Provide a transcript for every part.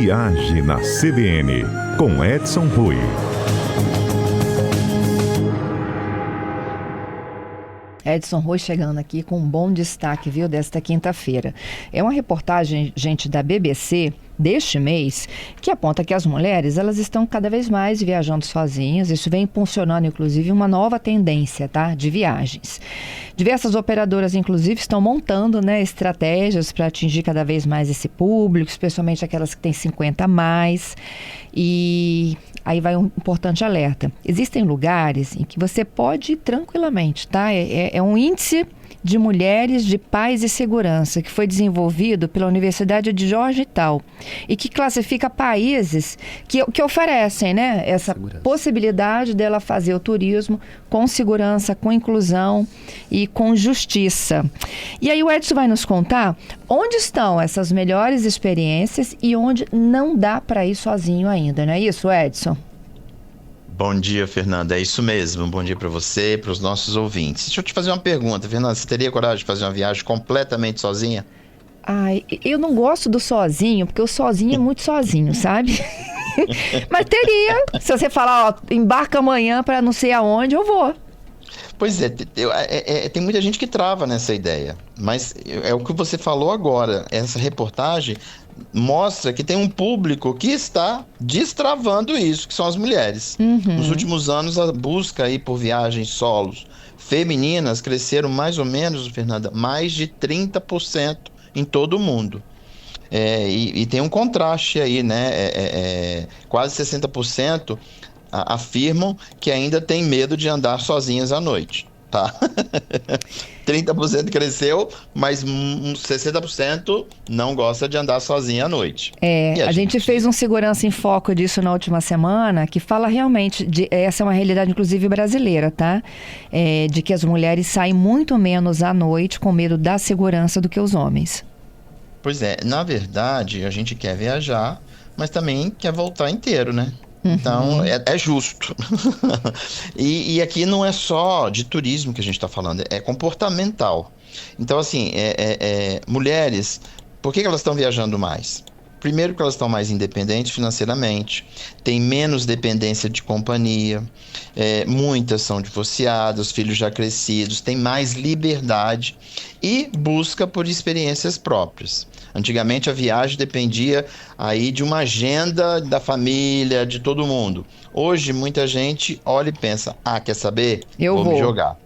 Viagem na CBN, com Edson Rui. Edson Rui chegando aqui com um bom destaque, viu, desta quinta-feira. É uma reportagem, gente, da BBC deste mês, que aponta que as mulheres, elas estão cada vez mais viajando sozinhas. Isso vem impulsionando, inclusive, uma nova tendência, tá, de viagens. Diversas operadoras, inclusive, estão montando, né, estratégias para atingir cada vez mais esse público, especialmente aquelas que têm 50 a mais. E aí vai um importante alerta. Existem lugares em que você pode ir tranquilamente, tá? É um índice de mulheres de paz e segurança que foi desenvolvido pela Universidade de Georgetown e que classifica países que oferecem, né, essa possibilidade dela fazer o turismo com segurança, com inclusão e com justiça. E aí o Edson vai nos contar onde estão essas melhores experiências e onde não dá para ir sozinho ainda, não é isso, Edson? Bom dia, Fernanda. É isso mesmo. Bom dia para você e para os nossos ouvintes. Deixa eu te fazer uma pergunta, Fernanda. Você teria coragem de fazer uma viagem completamente sozinha? Ai, eu não gosto do sozinho, porque o sozinho é muito sozinho, sabe? Mas teria. Se você falar, ó, embarca amanhã para não sei aonde, eu vou. Pois é, tem muita gente que trava nessa ideia. Mas é o que você falou agora. Essa reportagem mostra que tem um público que está destravando isso, que são as mulheres. Nos últimos anos, a busca aí por viagens solos femininas cresceram mais ou menos, Fernanda, mais de 30% em todo o mundo. E tem um contraste aí, né? Quase 60% afirmam que ainda tem medo de andar sozinhas à noite, tá? 30% cresceu, mas 60% não gosta de andar sozinha à noite. A gente fez um Segurança em Foco disso na última semana, que fala realmente, essa é uma realidade inclusive brasileira, tá? De que as mulheres saem muito menos à noite com medo da segurança do que os homens. Pois é, na verdade, a gente quer viajar, mas também quer voltar inteiro, né? Então, é justo. E aqui não é só de turismo que a gente está falando, é comportamental. Então, assim, mulheres, por que elas estão viajando mais? Primeiro, porque elas estão mais independentes financeiramente, têm menos dependência de companhia, muitas são divorciadas, filhos já crescidos, têm mais liberdade e busca por experiências próprias. Antigamente a viagem dependia aí de uma agenda da família, de todo mundo. Hoje muita gente olha e pensa, quer saber? Vou me jogar.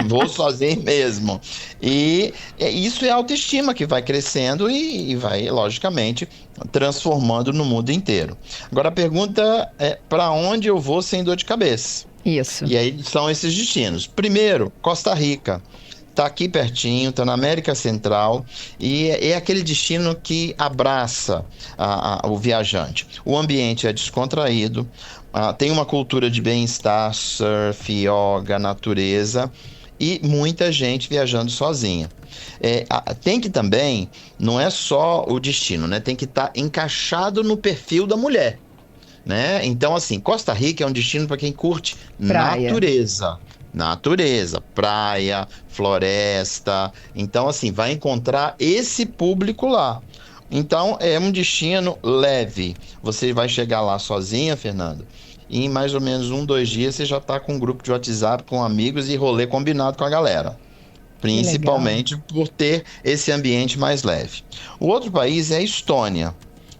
Vou sozinho mesmo. E isso é a autoestima que vai crescendo e vai, logicamente, transformando no mundo inteiro. Agora a pergunta é, para onde eu vou sem dor de cabeça? Isso. E aí são esses destinos. Primeiro, Costa Rica. Está aqui pertinho, está na América Central e é aquele destino que abraça o viajante. O ambiente é descontraído, tem uma cultura de bem-estar, surf, yoga, natureza e muita gente viajando sozinha. Tem que também, não é só o destino, né? Tem que estar encaixado no perfil da mulher, né? Então, assim, Costa Rica é um destino para quem curte natureza, praia, floresta. Então, assim, vai encontrar esse público lá. Então, é um destino leve. Você vai chegar lá sozinha, Fernanda, e em mais ou menos 1-2 dias você já está com um grupo de WhatsApp com amigos e rolê combinado com a galera. Principalmente por ter esse ambiente mais leve. O outro país é a Estônia.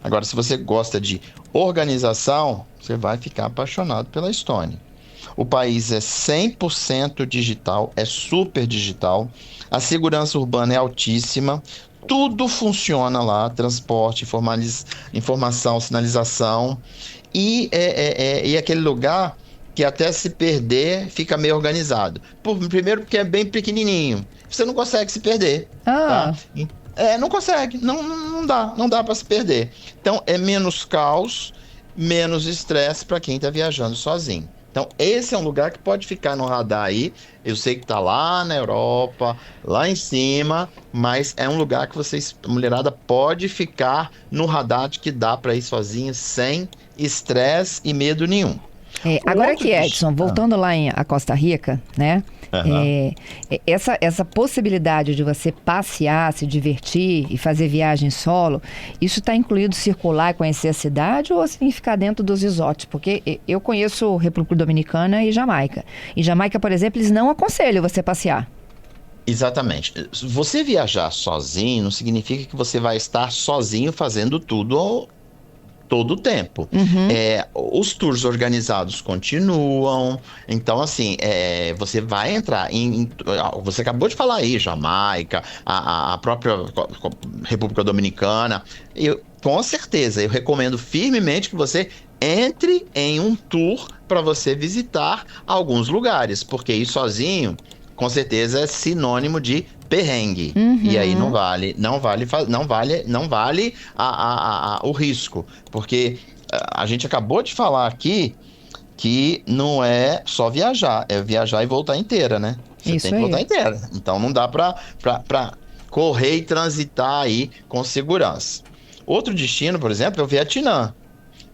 Agora, se você gosta de organização, você vai ficar apaixonado pela Estônia. O país é 100% digital, é super digital, a segurança urbana é altíssima, tudo funciona lá, transporte, informação, sinalização, e aquele lugar que até se perder fica meio organizado. Primeiro porque é bem pequenininho, você não consegue se perder. Tá? Não consegue, não dá para se perder. Então é menos caos, menos estresse para quem está viajando sozinho. Então, esse é um lugar que pode ficar no radar aí. Eu sei que está lá na Europa, lá em cima, mas é um lugar que a mulherada pode ficar no radar de que dá para ir sozinha sem estresse e medo nenhum. Agora aqui, Edson, voltando lá a Costa Rica, né? Aham. Essa possibilidade de você passear, se divertir e fazer viagem solo, isso está incluído circular e conhecer a cidade ou assim ficar dentro dos resorts? Porque eu conheço República Dominicana e Jamaica. Em Jamaica, por exemplo, eles não aconselham você passear. Exatamente. Você viajar sozinho não significa que você vai estar sozinho fazendo tudo todo o tempo. Os tours organizados continuam, então assim, você vai entrar você acabou de falar aí, Jamaica, a própria República Dominicana, com certeza, eu recomendo firmemente que você entre em um tour para você visitar alguns lugares, porque ir sozinho, com certeza é sinônimo de perrengue. E aí não vale o risco, porque a gente acabou de falar aqui que não é só viajar, é viajar e voltar inteira, né? Você Isso tem que aí. voltar inteira. Então não dá para correr e transitar aí com segurança. Outro destino, por exemplo, é o Vietnã.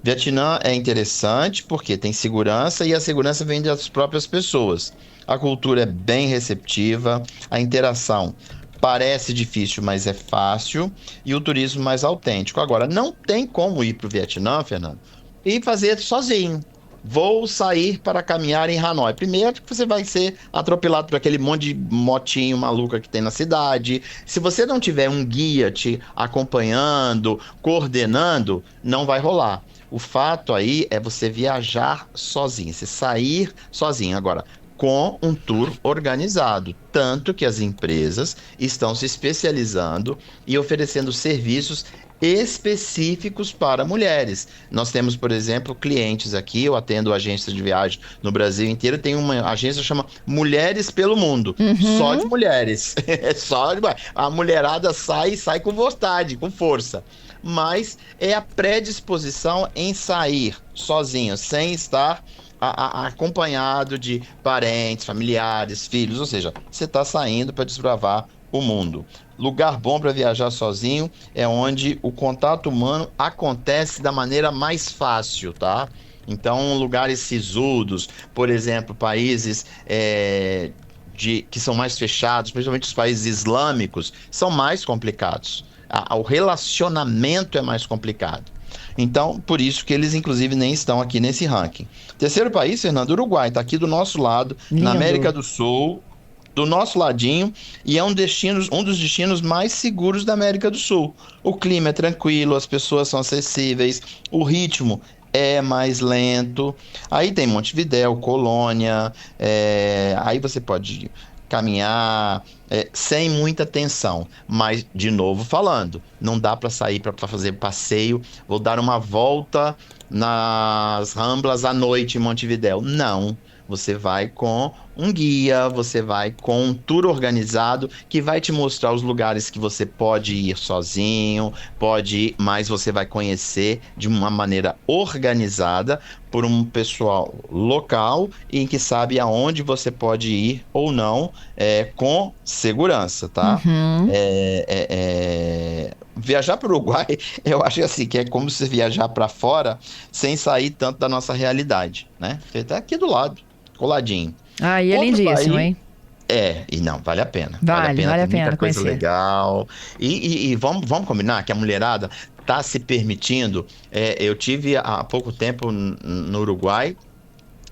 Vietnã é interessante porque tem segurança e a segurança vem das próprias pessoas. A cultura é bem receptiva, a interação parece difícil, mas é fácil, e o turismo mais autêntico. Agora, não tem como ir para o Vietnã, Fernando, e fazer sozinho. Vou sair para caminhar em Hanoi. Primeiro, que você vai ser atropelado por aquele monte de motinho maluca que tem na cidade. Se você não tiver um guia te acompanhando, coordenando, não vai rolar. O fato aí é você viajar sozinho, você sair sozinho. Agora, com um tour organizado, tanto que as empresas estão se especializando e oferecendo serviços específicos para mulheres. Nós temos, por exemplo, clientes aqui, eu atendo agências de viagem no Brasil inteiro, tem uma agência que chama Mulheres pelo Mundo, só de mulheres. A mulherada sai com vontade, com força. Mas é a predisposição em sair sozinho, sem estar acompanhado de parentes, familiares, filhos, ou seja, você está saindo para desbravar o mundo. Lugar bom para viajar sozinho é onde o contato humano acontece da maneira mais fácil, tá? Então, lugares sisudos, por exemplo, países que são mais fechados, principalmente os países islâmicos, são mais complicados. O relacionamento é mais complicado. Então, por isso que eles, inclusive, nem estão aqui nesse ranking. Terceiro país, Fernando, Uruguai, está aqui do nosso lado, Lindo. na América do Sul, do nosso ladinho, e é um dos destinos mais seguros da América do Sul. O clima é tranquilo, as pessoas são acessíveis, o ritmo é mais lento. Aí tem Montevidéu, Colônia, aí você pode caminhar sem muita tensão, mas de novo falando, não dá para sair para fazer passeio, vou dar uma volta nas Ramblas à noite em Montevidéu. Não, você vai com um guia, você vai com um tour organizado que vai te mostrar os lugares que você pode ir sozinho, pode ir, mas você vai conhecer de uma maneira organizada por um pessoal local e que sabe aonde você pode ir ou não, com segurança, tá? Viajar para o Uruguai, eu acho assim, que é como se viajar para fora sem sair tanto da nossa realidade, né? Você está aqui do lado, coladinho. Ah, e é Outro lindíssimo, país- hein? E não, vale a pena. Vale a tem muita pena coisa conhecer. legal. E vamos combinar que a mulherada tá se permitindo. Eu tive há pouco tempo no Uruguai,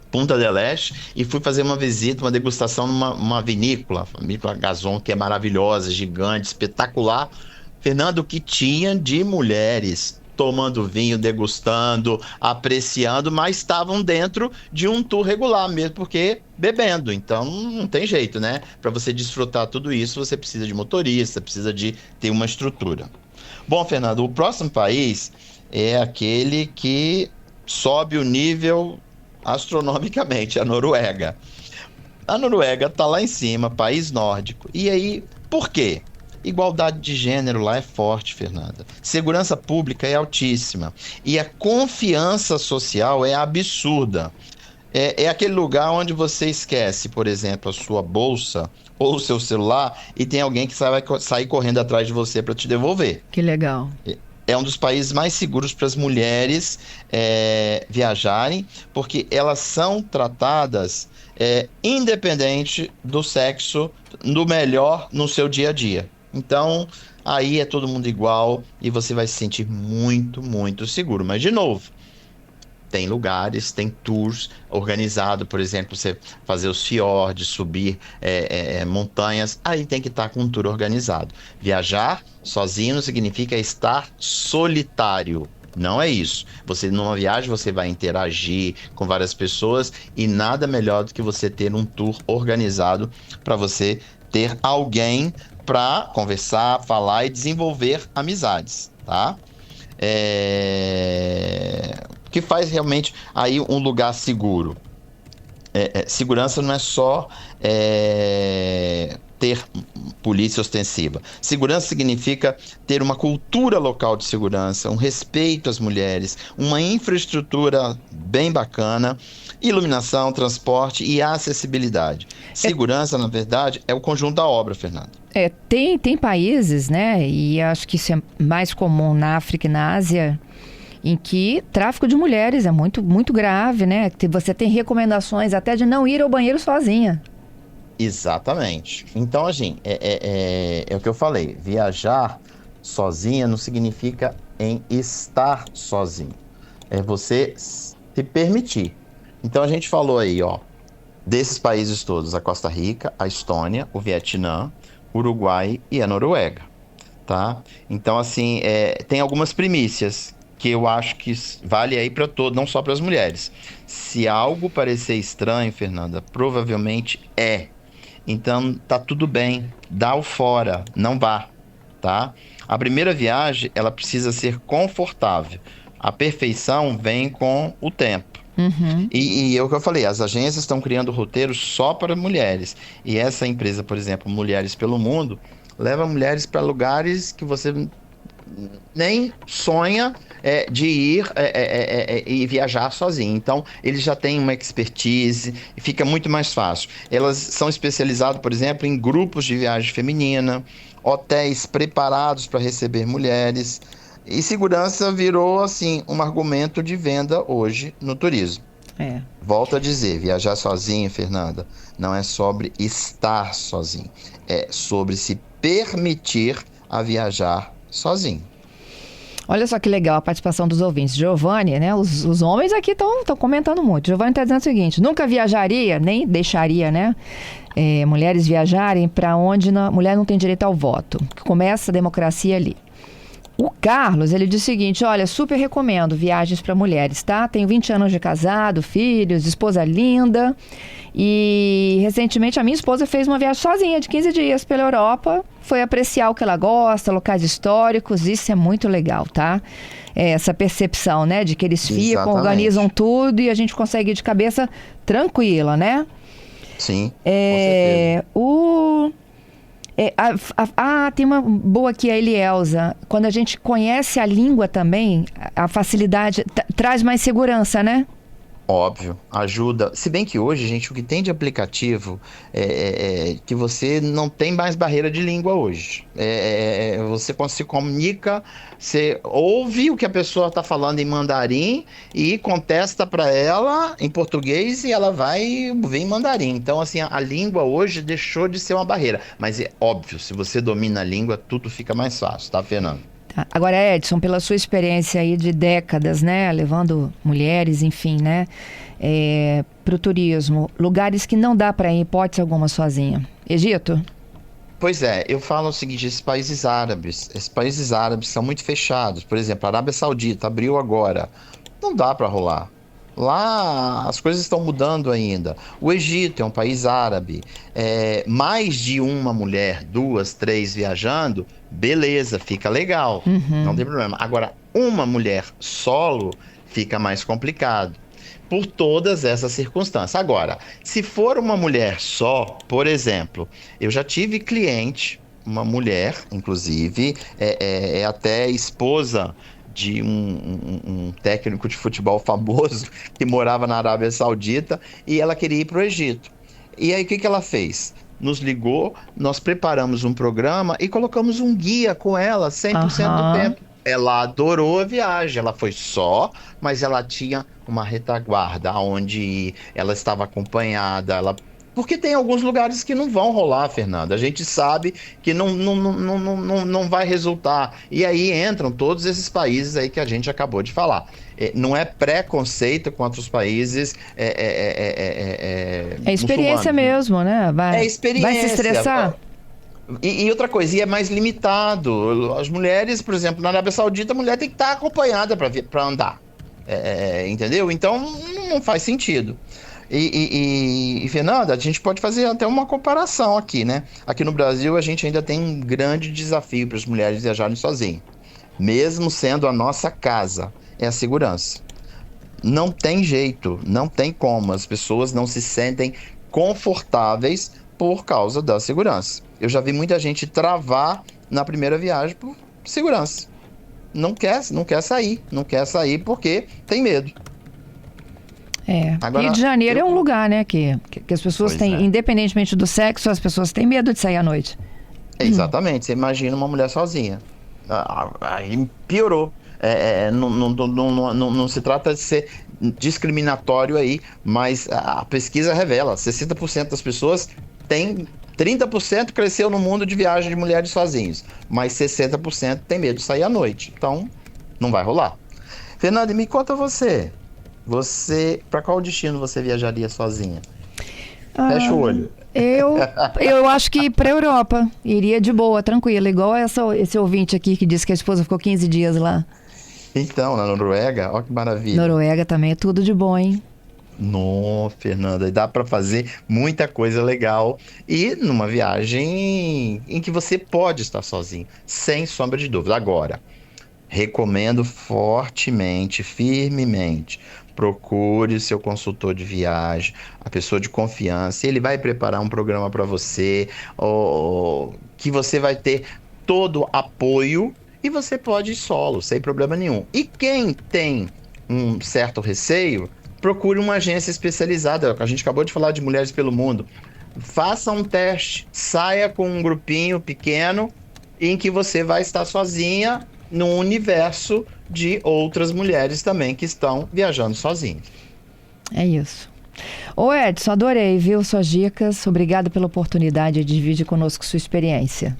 Punta del Este, e fui fazer uma visita, uma degustação numa vinícola, a vinícola Gazon, que é maravilhosa, gigante, espetacular. Fernando, o que tinha de mulheres tomando vinho, degustando, apreciando, mas estavam dentro de um tour regular mesmo, porque bebendo. Então não tem jeito, né? Para você desfrutar tudo isso, você precisa de motorista, precisa de ter uma estrutura. Bom, Fernando, o próximo país é aquele que sobe o nível astronomicamente, a Noruega. A Noruega está lá em cima, país nórdico. E aí, por quê? Igualdade de gênero lá é forte, Fernanda. Segurança pública é altíssima. E a confiança social é absurda. É aquele lugar onde você esquece, por exemplo, a sua bolsa ou o seu celular e tem alguém que vai sair correndo atrás de você para te devolver. Que legal. é um dos países mais seguros para as mulheres viajarem, porque elas são tratadas independente do sexo, no melhor no seu dia a dia. Então, aí é todo mundo igual e você vai se sentir muito, muito seguro. Mas, de novo, tem lugares, tem tours organizados, por exemplo, você fazer os fiordes, subir montanhas, aí tem que estar com um tour organizado. Viajar sozinho não significa estar solitário. Não é isso. Você, numa viagem, você vai interagir com várias pessoas e nada melhor do que você ter um tour organizado para você ter alguém para conversar, falar e desenvolver amizades, tá? Que faz realmente aí um lugar seguro. Segurança não é só ter polícia ostensiva. Segurança significa ter uma cultura local de segurança, um respeito às mulheres, uma infraestrutura bem bacana, iluminação, transporte e acessibilidade. Segurança, na verdade, é o conjunto da obra, Fernanda. Tem países, né, e acho que isso é mais comum na África e na Ásia, em que tráfico de mulheres é muito, muito grave, né? Você tem recomendações até de não ir ao banheiro sozinha. Exatamente. Então, assim, é o que eu falei. Viajar sozinha não significa em estar sozinho. É você se permitir. Então, a gente falou aí, ó, desses países todos, a Costa Rica, a Estônia, o Vietnã, o Uruguai e a Noruega, tá? Então, assim, tem algumas primícias que eu acho que vale aí para todos, não só para as mulheres. Se algo parecer estranho, Fernanda, provavelmente é. Então, tá tudo bem, dá o fora, não vá, tá? A primeira viagem, ela precisa ser confortável. A perfeição vem com o tempo. Uhum. E é o que eu falei, as agências estão criando roteiros só para mulheres. E essa empresa, por exemplo, Mulheres pelo Mundo, leva mulheres para lugares que você nem sonha de ir e viajar sozinho. Então, eles já têm uma expertise e fica muito mais fácil. Elas são especializadas, por exemplo, em grupos de viagem feminina, hotéis preparados para receber mulheres. E segurança virou, assim, um argumento de venda hoje no turismo. Volto a dizer, viajar sozinho, Fernanda, não é sobre estar sozinho. É sobre se permitir a viajar sozinho. Olha só que legal a participação dos ouvintes. Giovanni, né? Os homens aqui estão comentando muito. Giovanni está dizendo o seguinte: nunca viajaria, nem deixaria, né? Mulheres viajarem para onde a mulher não tem direito ao voto. Começa a democracia ali. O Carlos, ele diz o seguinte: olha, super recomendo viagens para mulheres, tá? Tenho 20 anos de casado, filhos, esposa linda. E recentemente a minha esposa fez uma viagem sozinha de 15 dias pela Europa. Foi apreciar o que ela gosta, locais históricos. Isso é muito legal, tá? Essa percepção, né? De que eles ficam, Exatamente. Organizam tudo e a gente consegue ir de cabeça tranquila, né? Sim, com certeza. Tem uma boa aqui, a Elielza. Quando a gente conhece a língua também, a facilidade traz mais segurança, né? Óbvio, ajuda. Se bem que hoje, gente, o que tem de aplicativo é que você não tem mais barreira de língua hoje. Você se comunica, você ouve o que a pessoa está falando em mandarim e contesta para ela em português e ela vai vir em mandarim. Então, assim, a língua hoje deixou de ser uma barreira. Mas é óbvio, se você domina a língua, tudo fica mais fácil, tá, Fernando? Tá. Agora, Edson, pela sua experiência aí de décadas, né, levando mulheres, enfim, né, para o turismo, lugares que não dá para ir, hipótese alguma, sozinha. Egito? Pois é, eu falo o seguinte, esses países árabes são muito fechados. Por exemplo, a Arábia Saudita abriu agora, não dá para rolar. Lá as coisas estão mudando ainda. O Egito é um país árabe. Mais de uma mulher, 2, 3 viajando, beleza, fica legal. Não tem problema. Agora, uma mulher solo fica mais complicado. Por todas essas circunstâncias. Agora, se for uma mulher só, por exemplo, eu já tive cliente, uma mulher, inclusive, até esposa de um técnico de futebol famoso que morava na Arábia Saudita e ela queria ir para o Egito. E aí o que ela fez? Nos ligou, nós preparamos um programa e colocamos um guia com ela 100% do tempo. Ela adorou a viagem, ela foi só, mas ela tinha uma retaguarda onde ela estava acompanhada, porque tem alguns lugares que não vão rolar, Fernanda. A gente sabe que não vai resultar. E aí entram todos esses países aí que a gente acabou de falar. Não é preconceito contra os países É experiência muçulmanos. mesmo, né? É experiência. Vai se estressar? E outra coisa, e é mais limitado. As mulheres, por exemplo, na Arábia Saudita, a mulher tem que estar acompanhada para andar. Entendeu? Então não faz sentido. E, Fernanda, a gente pode fazer até uma comparação aqui, né? Aqui no Brasil, a gente ainda tem um grande desafio para as mulheres viajarem sozinhas. Mesmo sendo a nossa casa, é a segurança. Não tem jeito, não tem como. As pessoas não se sentem confortáveis por causa da segurança. Eu já vi muita gente travar na primeira viagem por segurança. Não quer sair porque tem medo. Agora, Rio de Janeiro é um lugar, né, que as pessoas têm, independentemente do sexo, as pessoas têm medo de sair à noite. Exatamente, você imagina uma mulher sozinha. Aí piorou. Não se trata de ser discriminatório aí, mas a pesquisa revela, 60% das pessoas têm, 30% cresceu no mundo de viagem de mulheres sozinhos, mas 60% tem medo de sair à noite. Então, não vai rolar. Fernanda, me conta você. Para qual destino você viajaria sozinha? Fecha o olho. Eu acho que para Europa. Iria de boa, tranquila. Igual esse ouvinte aqui que disse que a esposa ficou 15 dias lá. Então, na Noruega, olha que maravilha. Noruega também é tudo de bom, hein? Não, Fernanda, dá para fazer muita coisa legal e numa viagem em que você pode estar sozinho, sem sombra de dúvida. Agora, recomendo fortemente, firmemente, procure o seu consultor de viagem, a pessoa de confiança. Ele vai preparar um programa para você, que você vai ter todo apoio e você pode ir solo, sem problema nenhum. E quem tem um certo receio, procure uma agência especializada. A gente acabou de falar de Mulheres pelo Mundo. Faça um teste, saia com um grupinho pequeno em que você vai estar sozinha num universo de outras mulheres também que estão viajando sozinhas. É isso. Ô Edson, adorei, viu, suas dicas. Obrigada pela oportunidade de dividir conosco sua experiência.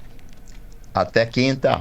Até quinta.